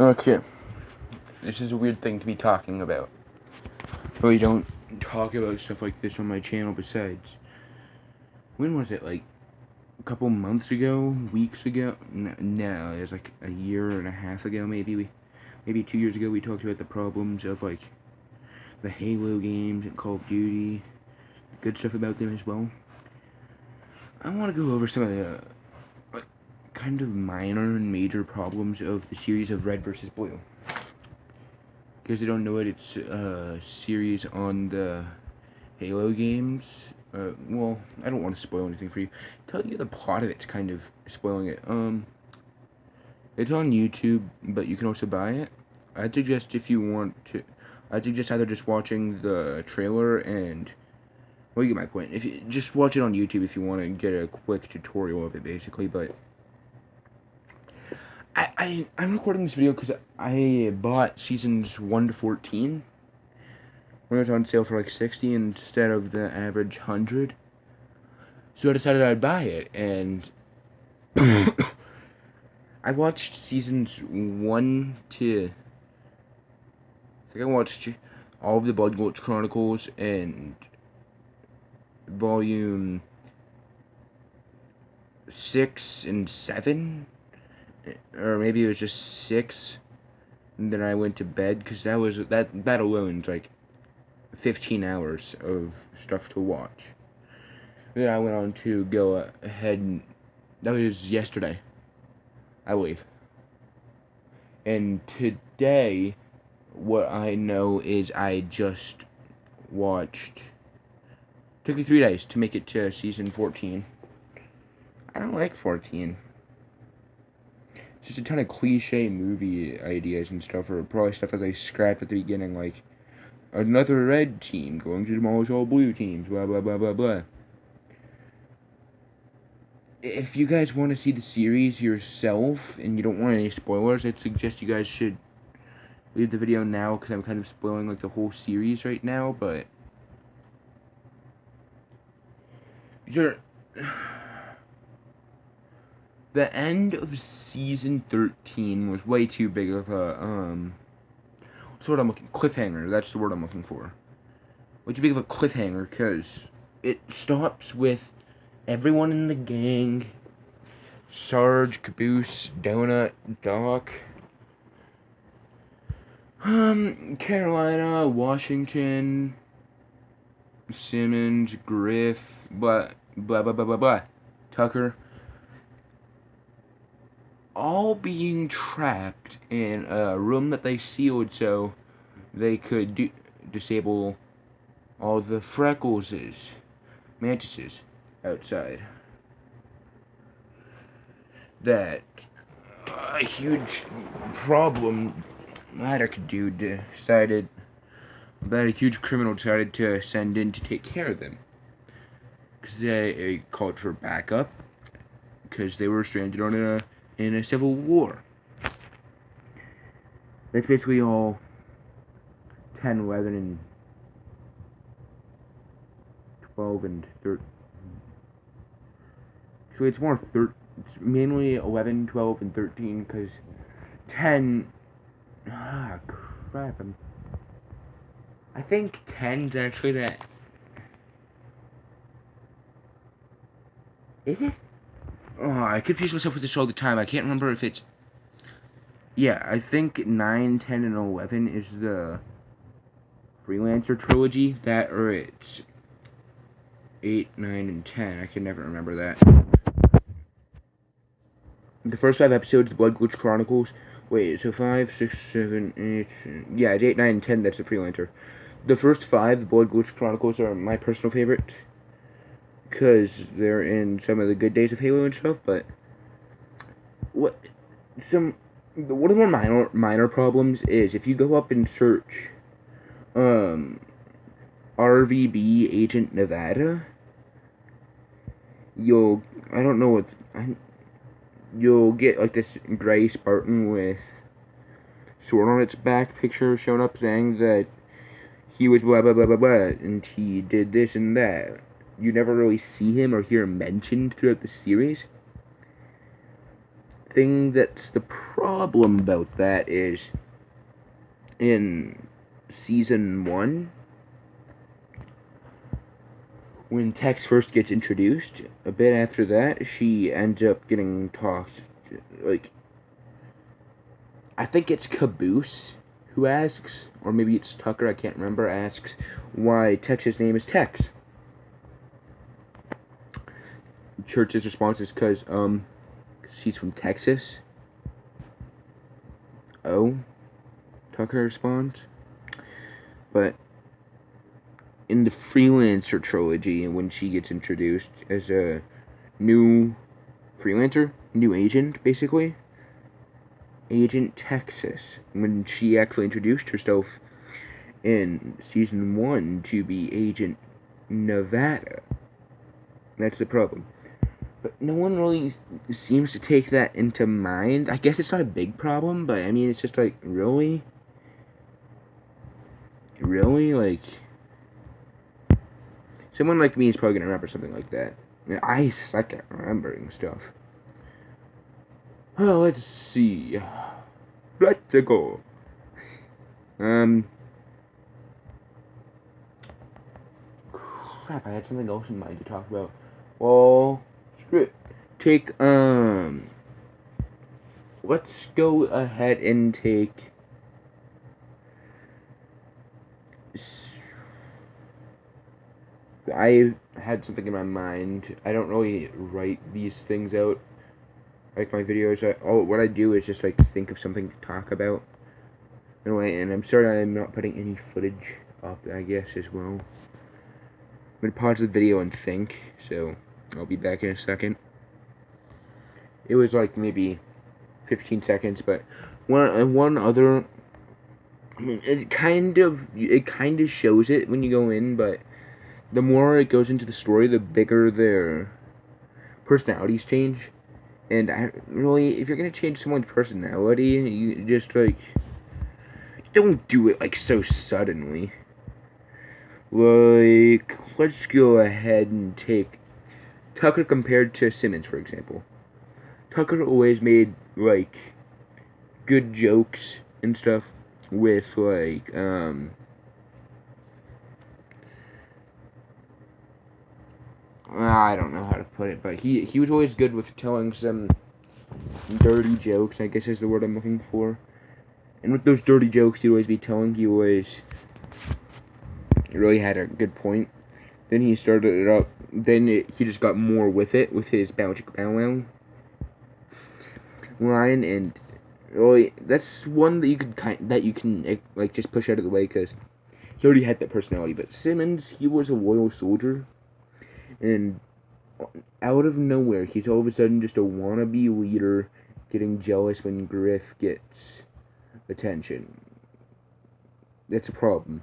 Okay, this is a weird thing to be talking about. We don't talk about stuff like this on my channel besides. When was it? Like, a couple months ago? Weeks ago? No, it was like a year and a half ago, maybe. Maybe 2 years ago, we talked about the problems of, like, the Halo games and Call of Duty. Good stuff about them as well. I want to go over some of the, like, kind of minor and major problems of the series of Red vs. Blue. Because you don't know it, it's a series on the Halo games. Well, I don't want to spoil anything for you. Tell you the plot of it's kind of spoiling it. It's on YouTube, but you can also buy it. I'd suggest if you want to, I'd suggest either just watching the trailer and, well, you get my point. If you just watch it on YouTube if you want to get a quick tutorial of it, basically. But I'm recording this video because I bought seasons 1 to 14 when it was on sale for like 60 instead of the average 100. So I decided I'd buy it, and I watched seasons 1 to, I think I watched all of the Blood Gulch Chronicles and volume 6 and 7, or maybe it was just 6, and then I went to bed, because that alone is like 15 hours of stuff to watch. Then I went on to go ahead, and that was yesterday, I believe. And today, what I know is I just watched, took me 3 days to make it to season 14. I don't like 14. It's just a ton of cliche movie ideas and stuff, or probably stuff that they scrapped at the beginning, like another red team going to demolish all blue teams, blah blah blah blah blah. If you guys want to see the series yourself and you don't want any spoilers, I'd suggest you guys should leave the video now, because I'm kind of spoiling like the whole series right now, but the end of season 13 was way too big of a cliffhanger. That's the word I'm looking for. Way too big of a cliffhanger, because it stops with everyone in the gang, Sarge, Caboose, Donut, Doc, Carolina, Washington, Simmons, Griff, blah blah blah blah blah blah, Tucker, all being trapped in a room that they sealed so they could disable all the Freckleses, Mantises outside. That a huge problem that a huge criminal decided to send in to take care of them. Because they called for backup, because they were stranded in a civil war. That's basically all 10, 11, and 12, and 13. So it's more it's mainly 11, 12, and 13, because 10... crap. I think 10's actually that... Is it? Oh, I confuse myself with this all the time. I can't remember if it's... Yeah, I think 9, 10, and 11 is the Freelancer trilogy. That, or it's 8, 9, and 10. I can never remember that. The first 5 episodes, the Blood Gulch Chronicles. Wait, so 5, 6, 7, 8... Yeah, it's 8, 9, and 10, that's the Freelancer. The first 5, the Blood Gulch Chronicles, are my personal favorite, because they're in some of the good days of Halo and stuff, but... One of the more minor problems is, if you go up and search RVB Agent Nevada, you'll get like this gray Spartan with sword on its back picture showing up saying that he was blah blah blah blah blah and he did this and that. You never really see him or hear him mentioned throughout the series. thing that's the problem about that is in season 1, when Tex first gets introduced, a bit after that, she ends up getting talked, like, I think it's Caboose who asks, or maybe it's Tucker, I can't remember, asks why Tex's name is Tex. Church's response is because, she's from Texas. Oh, Tucker responds. But in the Freelancer trilogy, when she gets introduced as a new freelancer, new agent, basically, Agent Texas, when she actually introduced herself in season 1 to be Agent Nevada. That's the problem. But no one really seems to take that into mind. I guess it's not a big problem, but I mean, it's just like, really? Really? Like, someone like me is probably gonna remember something like that. I mean, I suck at remembering stuff. Oh, let's see. Let's go. Crap, I had something else in mind to talk about. Well, screw it. Let's go ahead and take I had something in my mind. I don't really write these things out like my videos. What I do is just like think of something to talk about. Anyway, and I'm sorry I'm not putting any footage up, I guess, as well. I'm gonna pause the video and think, so I'll be back in a second. It was like maybe 15 seconds, but one other. I mean, it kind of shows it when you go in, but the more it goes into the story, the bigger their personalities change. And if you're gonna change someone's personality, you just like don't do it like so suddenly. Like, let's go ahead and take Tucker compared to Simmons, for example. Tucker always made like good jokes and stuff with like I don't know how to put it, but he was always good with telling some dirty jokes, I guess is the word I'm looking for. And with those dirty jokes he'd always be telling, he really had a good point. Then he started it up. He just got more with it, with his bow chicka bow wow line, and really, that's one that you can like just push out of the way because he already had that personality. But Simmons, he was a loyal soldier, and out of nowhere, he's all of a sudden just a wannabe leader, getting jealous when Griff gets attention. That's a problem.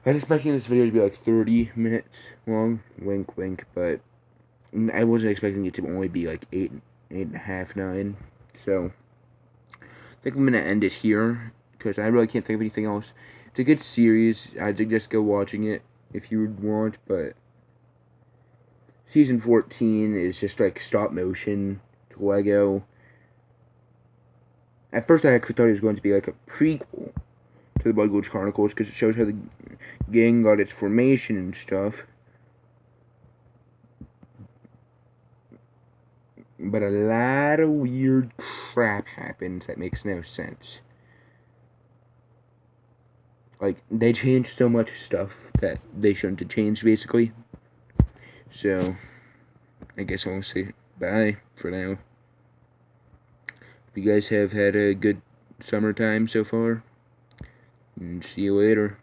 I was expecting this video to be like 30 minutes long, wink wink, but I wasn't expecting it to only be like 8.5, 9. So I think I'm gonna end it here because I really can't think of anything else. It's a good series. I'd suggest go watching it if you would want, but season 14 is just like stop motion to Lego. At first, I actually thought it was going to be like a prequel to the Blood Gulch Chronicles because it shows how the gang got its formation and stuff. But a lot of weird crap happens that makes no sense. Like, they changed so much stuff that they shouldn't have changed, basically. So, I guess I'll say bye for now. You guys have had a good summertime so far. And see you later.